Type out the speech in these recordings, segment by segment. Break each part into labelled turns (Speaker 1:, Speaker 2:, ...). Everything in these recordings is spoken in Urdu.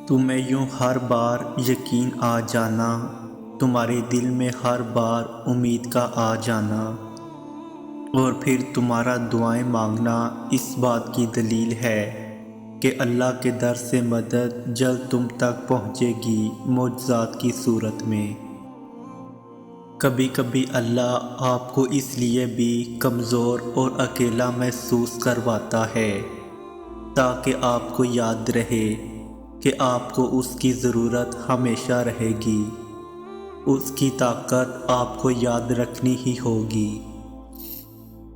Speaker 1: تمہیں یوں ہر بار یقین آ جانا، تمہارے دل میں ہر بار امید کا آ جانا، اور پھر تمہارا دعائیں مانگنا اس بات کی دلیل ہے کہ اللہ کے در سے مدد جلد تم تک پہنچے گی، معجزات کی صورت میں۔ کبھی کبھی اللہ آپ کو اس لیے بھی کمزور اور اکیلا محسوس کرواتا ہے تاکہ آپ کو یاد رہے کہ آپ کو اس کی ضرورت ہمیشہ رہے گی، اس کی طاقت آپ کو یاد رکھنی ہی ہوگی۔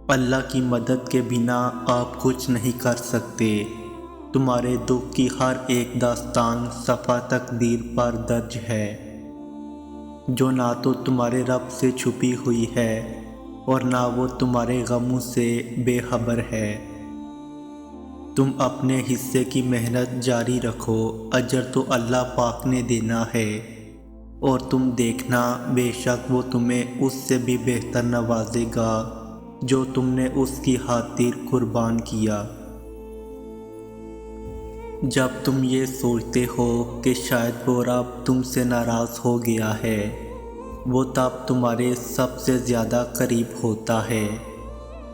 Speaker 1: اللہ کی مدد کے بنا آپ کچھ نہیں کر سکتے۔ تمہارے دکھ کی ہر ایک داستان صفحہ تقدیر پر درج ہے، جو نہ تو تمہارے رب سے چھپی ہوئی ہے اور نہ وہ تمہارے غموں سے بے خبر ہے۔ تم اپنے حصے کی محنت جاری رکھو، اجر تو اللہ پاک نے دینا ہے، اور تم دیکھنا بے شک وہ تمہیں اس سے بھی بہتر نوازے گا جو تم نے اس کی خاطر قربان کیا۔ جب تم یہ سوچتے ہو کہ شاید وہ رب تم سے ناراض ہو گیا ہے، وہ تب تمہارے سب سے زیادہ قریب ہوتا ہے۔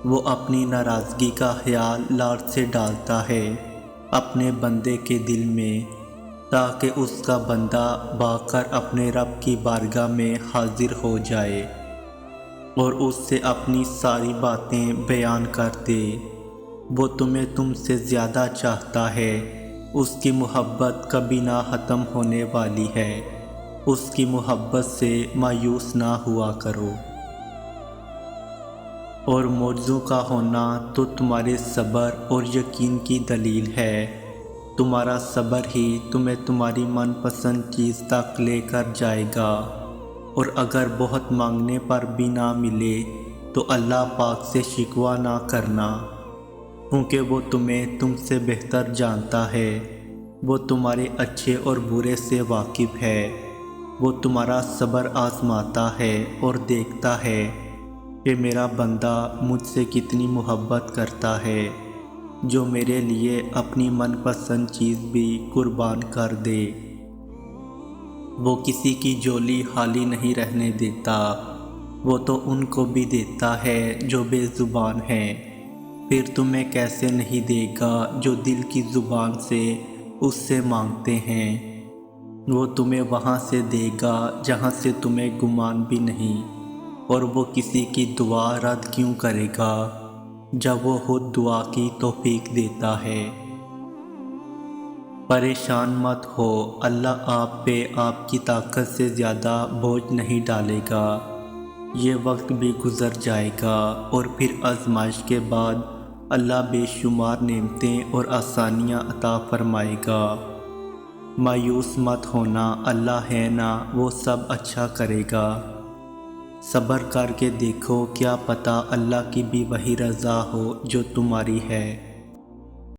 Speaker 1: وہ اپنی ناراضگی کا خیال لاڈ سے ڈالتا ہے اپنے بندے کے دل میں، تاکہ اس کا بندہ بھاگ کر اپنے رب کی بارگاہ میں حاضر ہو جائے اور اس سے اپنی ساری باتیں بیان کر دے۔ وہ تمہیں تم سے زیادہ چاہتا ہے، اس کی محبت کبھی نہ ختم ہونے والی ہے، اس کی محبت سے مایوس نہ ہوا کرو۔ اور معجزوں کا ہونا تو تمہارے صبر اور یقین کی دلیل ہے۔ تمہارا صبر ہی تمہیں تمہاری من پسند چیز تک لے کر جائے گا، اور اگر بہت مانگنے پر بھی نہ ملے تو اللہ پاک سے شکوہ نہ کرنا، کیونکہ وہ تمہیں تم سے بہتر جانتا ہے۔ وہ تمہارے اچھے اور برے سے واقف ہے۔ وہ تمہارا صبر آزماتا ہے اور دیکھتا ہے کہ میرا بندہ مجھ سے کتنی محبت کرتا ہے، جو میرے لیے اپنی من پسند چیز بھی قربان کر دے۔ وہ کسی کی جھولی خالی نہیں رہنے دیتا، وہ تو ان کو بھی دیتا ہے جو بے زبان ہیں، پھر تمہیں کیسے نہیں دے گا جو دل کی زبان سے اس سے مانگتے ہیں۔ وہ تمہیں وہاں سے دے گا جہاں سے تمہیں گمان بھی نہیں، اور وہ کسی کی دعا رد کیوں کرے گا جب وہ خود دعا کی توفیق دیتا ہے۔ پریشان مت ہو، اللہ آپ پہ آپ کی طاقت سے زیادہ بوجھ نہیں ڈالے گا۔ یہ وقت بھی گزر جائے گا اور پھر آزمائش کے بعد اللہ بے شمار نعمتیں اور آسانیاں عطا فرمائے گا۔ مایوس مت ہونا، اللہ ہے نا، وہ سب اچھا کرے گا۔ صبر کر کے دیکھو، کیا پتہ اللہ کی بھی وہی رضا ہو جو تمہاری ہے۔